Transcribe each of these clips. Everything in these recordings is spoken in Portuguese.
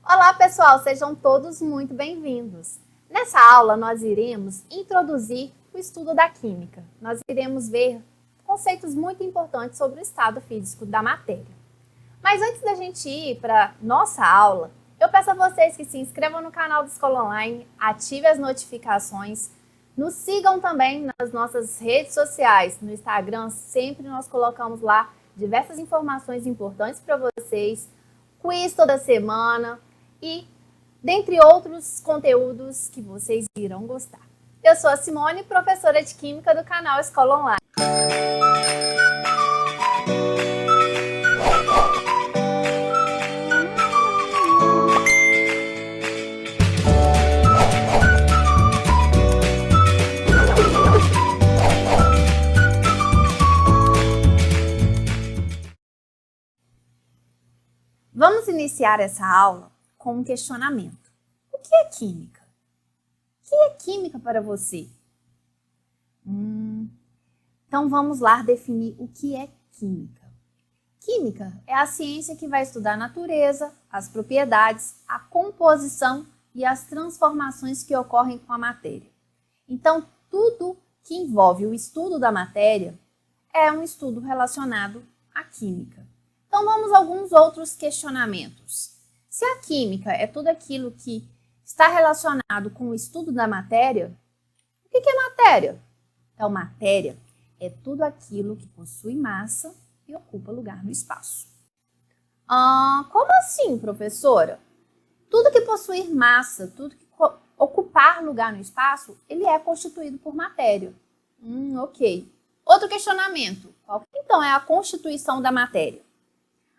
Olá pessoal, sejam todos muito bem-vindos. Nessa aula nós iremos introduzir o estudo da química. Nós iremos ver conceitos muito importantes sobre o estado físico da matéria. Mas antes da gente ir para nossa aula, eu peço a vocês que se inscrevam no canal do Escola Online, ativem as notificações, nos sigam também nas nossas redes sociais. No Instagram sempre nós colocamos lá diversas informações importantes para vocês, quiz toda semana e dentre outros conteúdos que vocês irão gostar. Eu sou a Simone, professora de Química do canal Escola Online. Vamos iniciar essa aula com um questionamento. O que é química? O que é química para você? Então vamos lá definir o que é química. Química é a ciência que vai estudar a natureza, as propriedades, a composição e as transformações que ocorrem com a matéria. Então, tudo que envolve o estudo da matéria é um estudo relacionado à química. Então, vamos a alguns outros questionamentos. Se a química é tudo aquilo que está relacionado com o estudo da matéria, o que é matéria? Então, matéria é tudo aquilo que possui massa e ocupa lugar no espaço. Como assim, professora? Tudo que possuir massa, tudo que ocupar lugar no espaço, ele é constituído por matéria. Ok. Outro questionamento. Qual então é a constituição da matéria?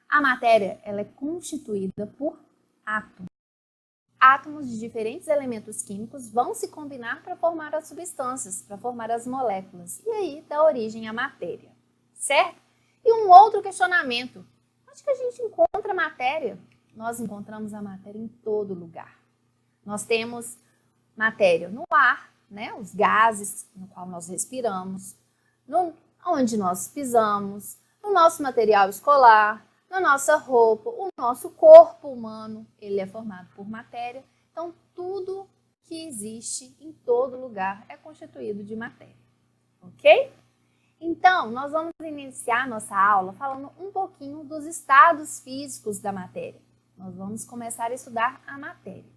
A matéria ela é constituída por átomos. Átomos de diferentes elementos químicos vão se combinar para formar as substâncias, para formar as moléculas, e aí dá origem à matéria, certo? E um outro questionamento, onde que a gente encontra matéria? Nós encontramos a matéria em todo lugar. Nós temos matéria no ar, né? Os gases no qual nós respiramos, onde nós pisamos, no nosso material escolar, na nossa roupa, o nosso corpo humano, ele é formado por matéria. Então, tudo que existe em todo lugar é constituído de matéria, ok? Então, nós vamos iniciar nossa aula falando um pouquinho dos estados físicos da matéria. Nós vamos começar a estudar a matéria.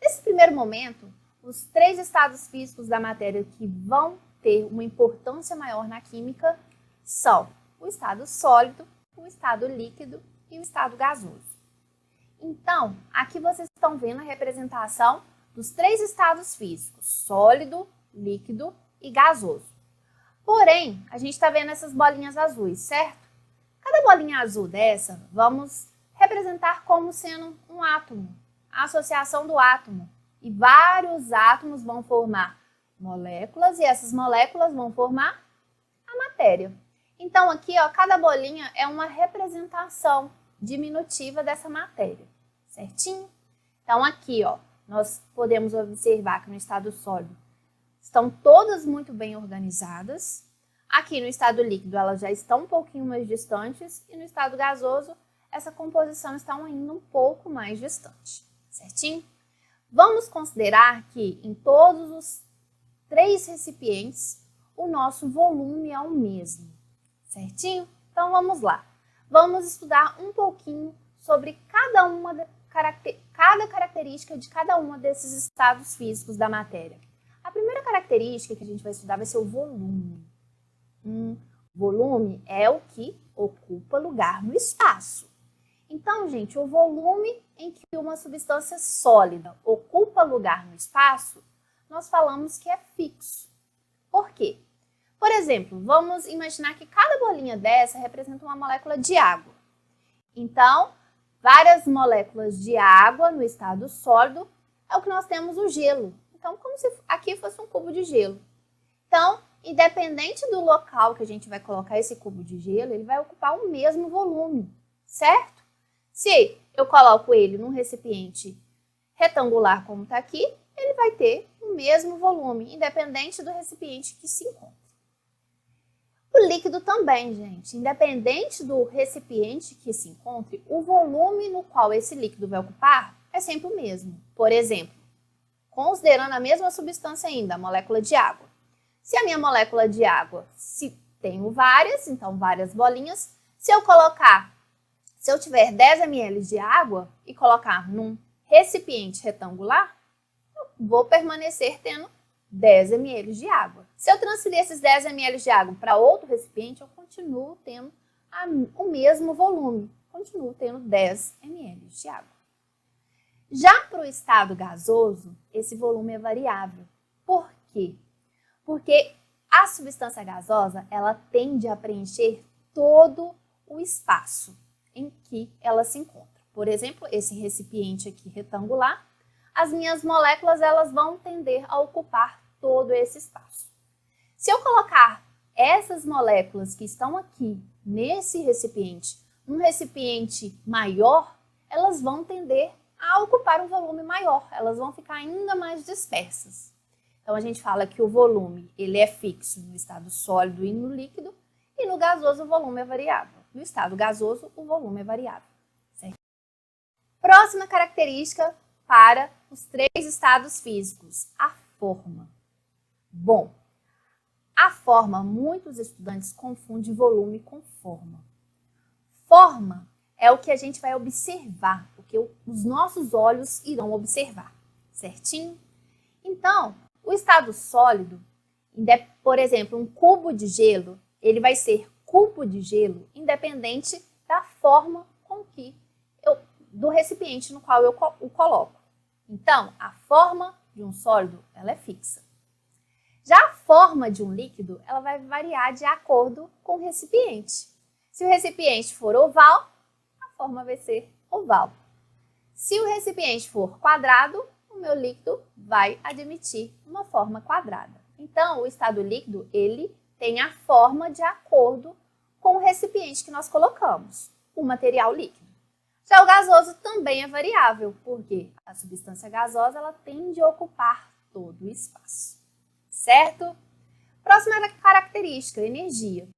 Nesse primeiro momento, os 3 estados físicos da matéria que vão ter uma importância maior na química são o estado sólido, o estado líquido e o estado gasoso. Então, aqui vocês estão vendo a representação dos 3 estados físicos, sólido, líquido e gasoso. Porém, a gente está vendo essas bolinhas azuis, certo? Cada bolinha azul dessa, vamos representar como sendo um átomo, a associação do átomo. E vários átomos vão formar moléculas e essas moléculas vão formar a matéria. Então, aqui, ó, cada bolinha é uma representação diminutiva dessa matéria, certinho? Então, aqui, ó, nós podemos observar que no estado sólido estão todas muito bem organizadas. Aqui no estado líquido, elas já estão um pouquinho mais distantes. E no estado gasoso, essa composição está ainda um pouco mais distante, certinho? Vamos considerar que em todos os 3 recipientes, o nosso volume é o mesmo. Certinho? Então, vamos lá. Vamos estudar um pouquinho sobre cada característica de cada uma desses estados físicos da matéria. A primeira característica que a gente vai estudar vai ser o volume. Volume é o que ocupa lugar no espaço. Então, gente, o volume em que uma substância sólida ocupa lugar no espaço, nós falamos que é fixo. Por quê? Por exemplo, vamos imaginar que cada bolinha dessa representa uma molécula de água. Então, várias moléculas de água no estado sólido é o que nós temos o gelo. Então, como se aqui fosse um cubo de gelo. Então, independente do local que a gente vai colocar esse cubo de gelo, ele vai ocupar o mesmo volume, certo? Se eu coloco ele num recipiente retangular como está aqui, ele vai ter o mesmo volume, independente do recipiente que se encontra. O líquido também, gente, independente do recipiente que se encontre, o volume no qual esse líquido vai ocupar é sempre o mesmo. Por exemplo, considerando a mesma substância ainda, a molécula de água. Se a minha molécula de água, se tenho várias, então várias bolinhas, se eu tiver 10 ml de água e colocar num recipiente retangular, eu vou permanecer tendo 10 ml de água. Se eu transferir esses 10 ml de água para outro recipiente, eu continuo tendo o mesmo volume, continuo tendo 10 ml de água. Já para o estado gasoso, esse volume é variável. Por quê? Porque a substância gasosa, ela tende a preencher todo o espaço em que ela se encontra. Por exemplo, esse recipiente aqui retangular, as minhas moléculas elas vão tender a ocupar todo esse espaço. Se eu colocar essas moléculas que estão aqui nesse recipiente, num recipiente maior, elas vão tender a ocupar um volume maior, elas vão ficar ainda mais dispersas. Então a gente fala que o volume ele é fixo no estado sólido e no líquido, e no gasoso o volume é variável. No estado gasoso, o volume é variável. Certo? Próxima característica para os 3 estados físicos, a forma. Bom, a forma, muitos estudantes confundem volume com forma. Forma é o que a gente vai observar, o que os nossos olhos irão observar, certinho? Então, o estado sólido, por exemplo, um cubo de gelo, ele vai ser cubo de gelo independente da forma do recipiente no qual eu o coloco. Então, a forma de um sólido, ela é fixa. Já a forma de um líquido, ela vai variar de acordo com o recipiente. Se o recipiente for oval, a forma vai ser oval. Se o recipiente for quadrado, o meu líquido vai admitir uma forma quadrada. Então, o estado líquido, ele tem a forma de acordo com o recipiente que nós colocamos, o material líquido. Já o gasoso também é variável, porque a substância gasosa ela tende a ocupar todo o espaço, certo? Próxima característica, energia.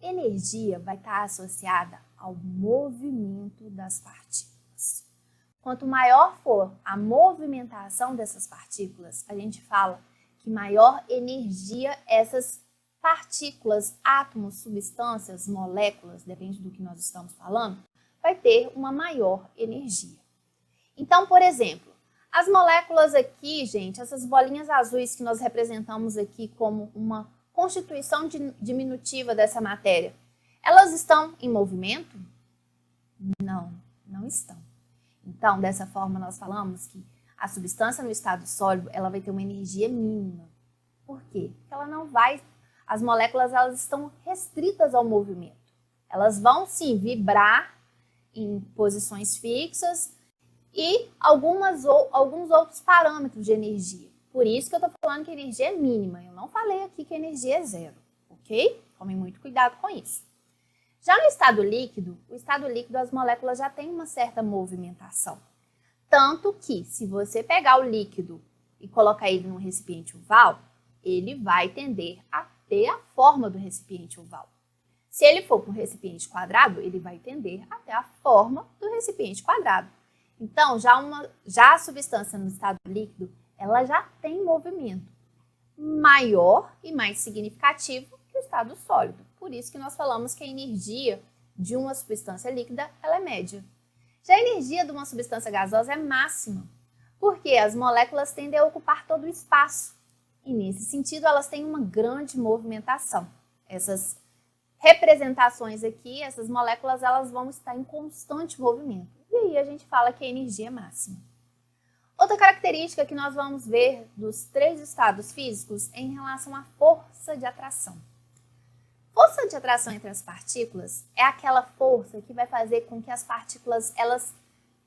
Energia vai estar associada ao movimento das partículas. Quanto maior for a movimentação dessas partículas, a gente fala que maior energia essas partículas, átomos, substâncias, moléculas, depende do que nós estamos falando, vai ter uma maior energia. Então, por exemplo, as moléculas aqui, gente, essas bolinhas azuis que nós representamos aqui como uma constituição diminutiva dessa matéria, elas estão em movimento? Não, não estão. Então, dessa forma, nós falamos que a substância no estado sólido, ela vai ter uma energia mínima. Por quê? Porque ela não vai... As moléculas, elas estão restritas ao movimento. Elas vão, sim, vibrar em posições fixas e alguns outros parâmetros de energia. Por isso que eu estou falando que a energia é mínima. Eu não falei aqui que a energia é zero, ok? Tomem muito cuidado com isso. Já no estado líquido, as moléculas já têm uma certa movimentação. Tanto que, se você pegar o líquido e colocar ele num recipiente oval, ele vai tender a ter a forma do recipiente oval. Se ele for para um recipiente quadrado, ele vai tender a ter a forma do recipiente quadrado. Então, já a substância no estado líquido, ela já tem movimento maior e mais significativo que o estado sólido. Por isso que nós falamos que a energia de uma substância líquida ela é média. Já a energia de uma substância gasosa é máxima, porque as moléculas tendem a ocupar todo o espaço. E nesse sentido, elas têm uma grande movimentação. Essas representações aqui, essas moléculas, elas vão estar em constante movimento. E aí a gente fala que a energia é máxima. Outra característica que nós vamos ver dos 3 estados físicos é em relação à força de atração. Força de atração entre as partículas é aquela força que vai fazer com que as partículas elas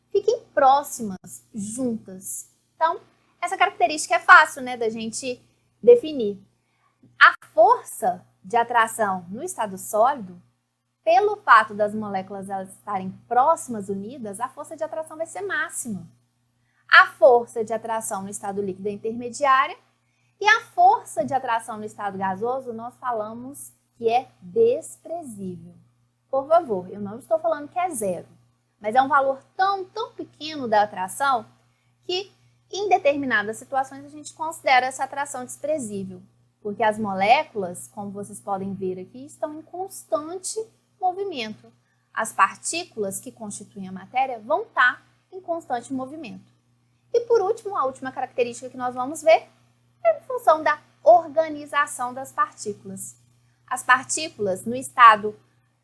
fiquem próximas, juntas. Então, essa característica é fácil, né, da gente definir. A força de atração no estado sólido, pelo fato das moléculas elas estarem próximas, unidas, a força de atração vai ser máxima. A força de atração no estado líquido é intermediária e a força de atração no estado gasoso nós falamos que é desprezível. Por favor, eu não estou falando que é zero, Mas é um valor tão pequeno da atração que em determinadas situações a gente considera essa atração desprezível, porque as moléculas, como vocês podem ver aqui, estão em constante movimento. As partículas que constituem a matéria vão estar em constante movimento. E por último, a última característica que nós vamos ver é em função da organização das partículas. As partículas no estado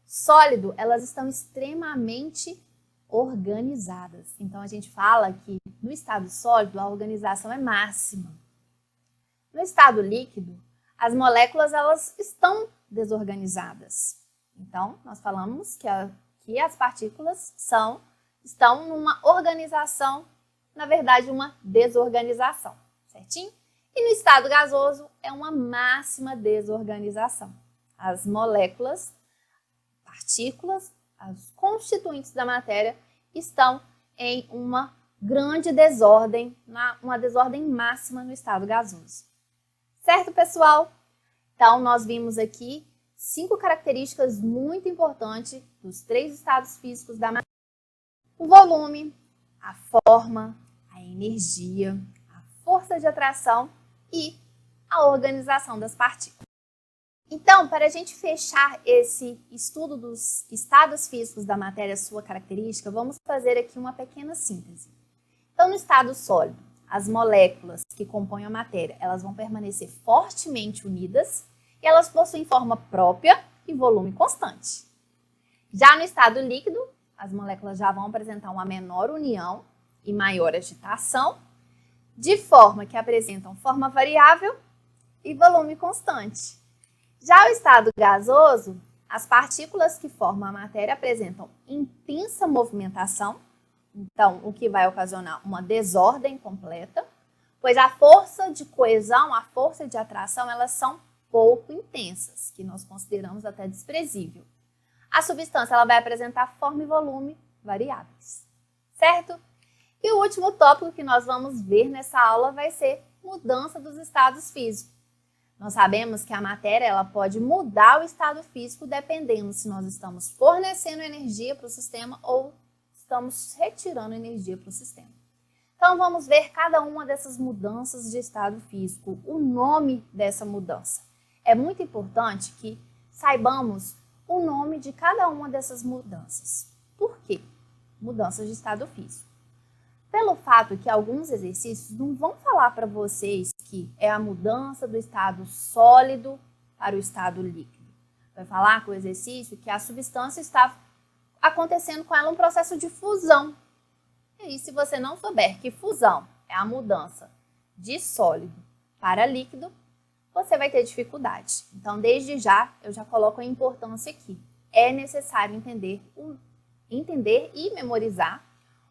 sólido, elas estão extremamente organizadas. Então a gente fala que no estado sólido a organização é máxima. No estado líquido, as moléculas elas estão desorganizadas. Então nós falamos que as partículas estão numa organização, na verdade uma desorganização, certinho? E no estado gasoso é uma máxima desorganização. As moléculas, partículas, os constituintes da matéria estão em uma grande desordem, uma desordem máxima no estado gasoso. Certo, pessoal? Então, nós vimos aqui 5 características muito importantes dos 3 estados físicos da matéria. O volume, a forma, a energia, a força de atração e a organização das partículas. Então, para a gente fechar esse estudo dos estados físicos da matéria, sua característica, vamos fazer aqui uma pequena síntese. Então, no estado sólido, as moléculas que compõem a matéria, elas vão permanecer fortemente unidas e elas possuem forma própria e volume constante. Já no estado líquido, as moléculas já vão apresentar uma menor união e maior agitação, de forma que apresentam forma variável e volume constante. Já o estado gasoso, as partículas que formam a matéria apresentam intensa movimentação, então o que vai ocasionar uma desordem completa, pois a força de coesão, a força de atração, elas são pouco intensas, que nós consideramos até desprezível. A substância ela vai apresentar forma e volume variáveis, certo? E o último tópico que nós vamos ver nessa aula vai ser mudança dos estados físicos. Nós sabemos que a matéria ela pode mudar o estado físico dependendo se nós estamos fornecendo energia para o sistema ou estamos retirando energia para o sistema. Então, vamos ver cada uma dessas mudanças de estado físico, o nome dessa mudança. É muito importante que saibamos o nome de cada uma dessas mudanças. Por quê? Mudanças de estado físico. Pelo fato que alguns exercícios não vão falar para vocês que é a mudança do estado sólido para o estado líquido. Vai falar com o exercício que a substância está acontecendo com ela um processo de fusão. E se você não souber que fusão é a mudança de sólido para líquido, você vai ter dificuldade. Então, desde já, eu já coloco a importância aqui. É necessário entender e memorizar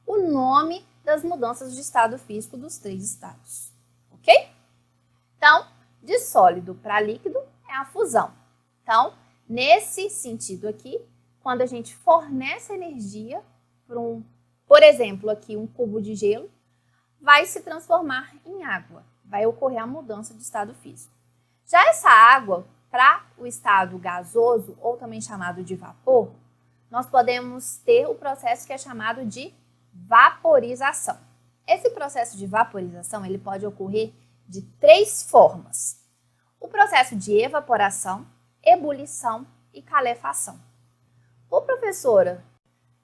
o nome das mudanças de estado físico dos 3 estados, ok? Então, de sólido para líquido é a fusão. Então, nesse sentido aqui, quando a gente fornece energia para por exemplo, aqui um cubo de gelo, vai se transformar em água, vai ocorrer a mudança de estado físico. Já essa água, para o estado gasoso, ou também chamado de vapor, nós podemos ter o processo que é chamado de vaporização. Esse processo de vaporização ele pode ocorrer de 3 formas. O processo de evaporação, ebulição e calefação. Ô, professora,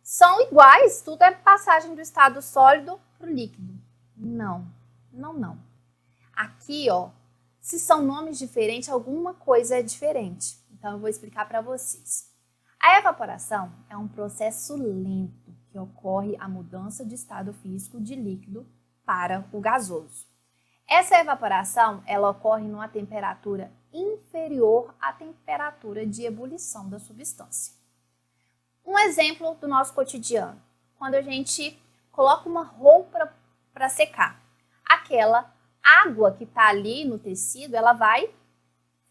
são iguais? Tudo é passagem do estado sólido para o líquido? Não. Aqui, ó, se são nomes diferentes, alguma coisa é diferente. Então, eu vou explicar para vocês. A evaporação é um processo lento que ocorre a mudança de estado físico de líquido para o gasoso. Essa evaporação, ela ocorre numa temperatura inferior à temperatura de ebulição da substância. Um exemplo do nosso cotidiano, quando a gente coloca uma roupa para secar, aquela água que está ali no tecido, ela vai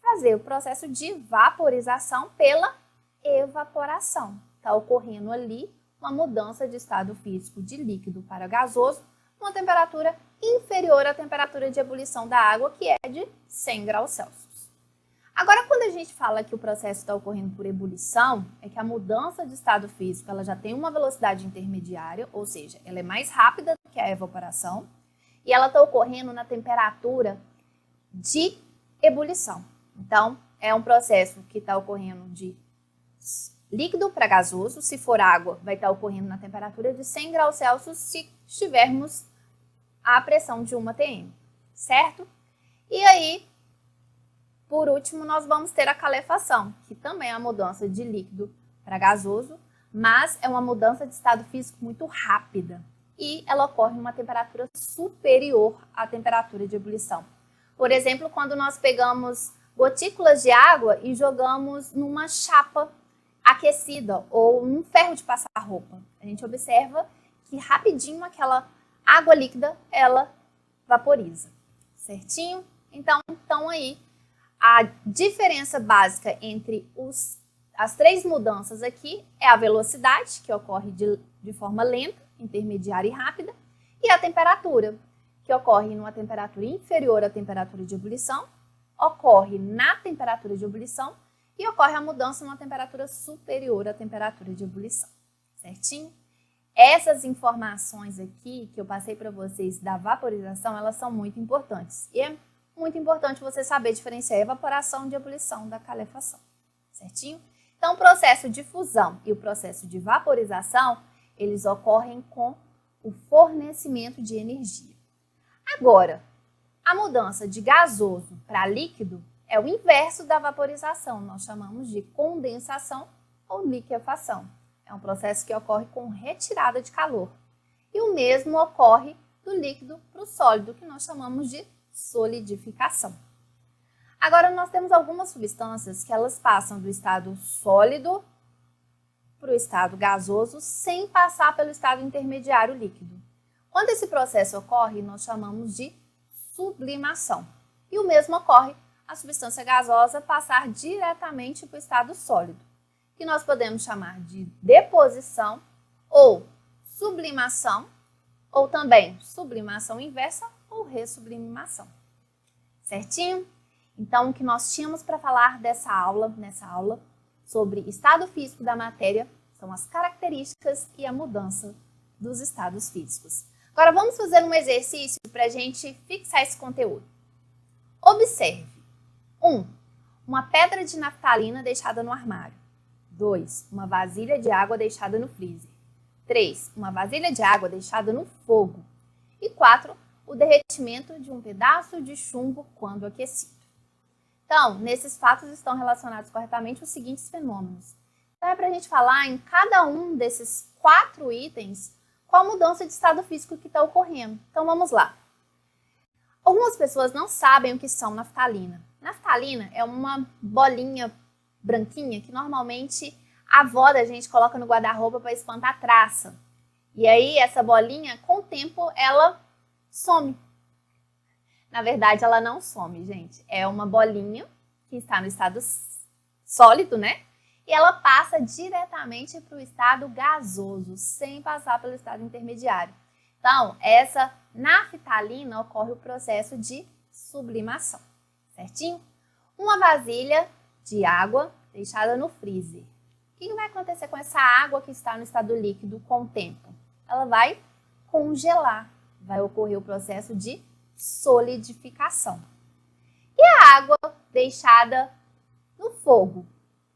fazer o processo de vaporização pela evaporação. Está ocorrendo ali uma mudança de estado físico de líquido para gasoso, uma temperatura inferior à temperatura de ebulição da água, que é de 100 graus Celsius. Agora, quando a gente fala que o processo está ocorrendo por ebulição, é que a mudança de estado físico ela já tem uma velocidade intermediária, ou seja, ela é mais rápida do que a evaporação, e ela está ocorrendo na temperatura de ebulição. Então, é um processo que está ocorrendo de líquido para gasoso. Se for água, vai estar ocorrendo na temperatura de 100 graus Celsius se estivermos a pressão de 1 atm, certo? E aí, por último, nós vamos ter a calefação, que também é a mudança de líquido para gasoso, mas é uma mudança de estado físico muito rápida e ela ocorre em uma temperatura superior à temperatura de ebulição. Por exemplo, quando nós pegamos gotículas de água e jogamos numa chapa aquecida ou num ferro de passar roupa, a gente observa que rapidinho aquela água líquida ela vaporiza, certinho? Então aí a diferença básica entre as três mudanças aqui é a velocidade, que ocorre de forma lenta, intermediária e rápida, e a temperatura, que ocorre numa temperatura inferior à temperatura de ebulição, ocorre na temperatura de ebulição e ocorre a mudança numa temperatura superior à temperatura de ebulição, certinho? Essas informações aqui que eu passei para vocês da vaporização, elas são muito importantes. E é muito importante você saber diferenciar a evaporação de ebulição da calefação, certinho? Então, o processo de fusão e o processo de vaporização, eles ocorrem com o fornecimento de energia. Agora, a mudança de gasoso para líquido é o inverso da vaporização. Nós chamamos de condensação ou liquefação. É um processo que ocorre com retirada de calor. E o mesmo ocorre do líquido para o sólido, que nós chamamos de solidificação. Agora, nós temos algumas substâncias que elas passam do estado sólido para o estado gasoso sem passar pelo estado intermediário líquido. Quando esse processo ocorre, nós chamamos de sublimação. E o mesmo ocorre a substância gasosa passar diretamente para o estado sólido, que nós podemos chamar de deposição ou sublimação, ou também sublimação inversa ou ressublimação. Certinho? Então, o que nós tínhamos para falar nessa aula sobre estado físico da matéria são as características e a mudança dos estados físicos. Agora, vamos fazer um exercício para a gente fixar esse conteúdo. Observe. 1. Uma pedra de naftalina deixada no armário. 2. Uma vasilha de água deixada no freezer. 3. Uma vasilha de água deixada no fogo. E 4. O derretimento de um pedaço de chumbo quando aquecido. Então, nesses fatos estão relacionados corretamente os seguintes fenômenos. Então, é para a gente falar em cada um desses 4 itens qual a mudança de estado físico que está ocorrendo. Então, vamos lá. Algumas pessoas não sabem o que são naftalina. Naftalina é uma bolinha branquinha que normalmente a avó da gente coloca no guarda-roupa para espantar traça. E aí, essa bolinha, com o tempo, ela some. Na verdade, ela não some, gente. É uma bolinha que está no estado sólido, né? E ela passa diretamente para o estado gasoso, sem passar pelo estado intermediário. Então, essa naftalina ocorre o processo de sublimação, certinho? Uma vasilha de água deixada no freezer. O que vai acontecer com essa água que está no estado líquido com o tempo? Ela vai congelar, vai ocorrer o processo de solidificação. E a água deixada no fogo?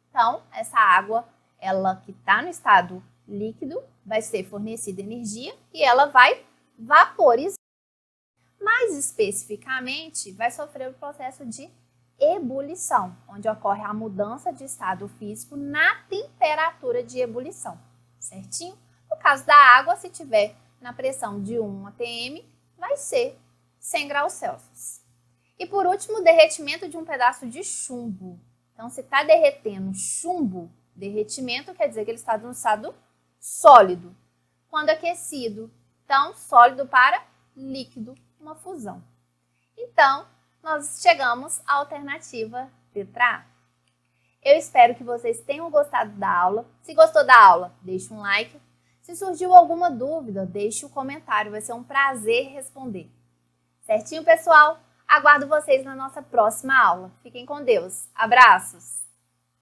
Então, essa água, ela que está no estado líquido, vai ser fornecida energia e ela vai vaporizar. Mais especificamente, vai sofrer o processo de ebulição, onde ocorre a mudança de estado físico na temperatura de ebulição, certinho? No caso da água, se tiver na pressão de 1 atm, vai ser 100 graus Celsius. E por último, o derretimento de um pedaço de chumbo. Então, se está derretendo chumbo, derretimento quer dizer que ele está no estado sólido. Quando aquecido, então, sólido para líquido, uma fusão. Então, nós chegamos à alternativa letra A. Eu espero que vocês tenham gostado da aula. Se gostou da aula, deixe um like. Se surgiu alguma dúvida, deixe um comentário. Vai ser um prazer responder. Certinho, pessoal? Aguardo vocês na nossa próxima aula. Fiquem com Deus. Abraços!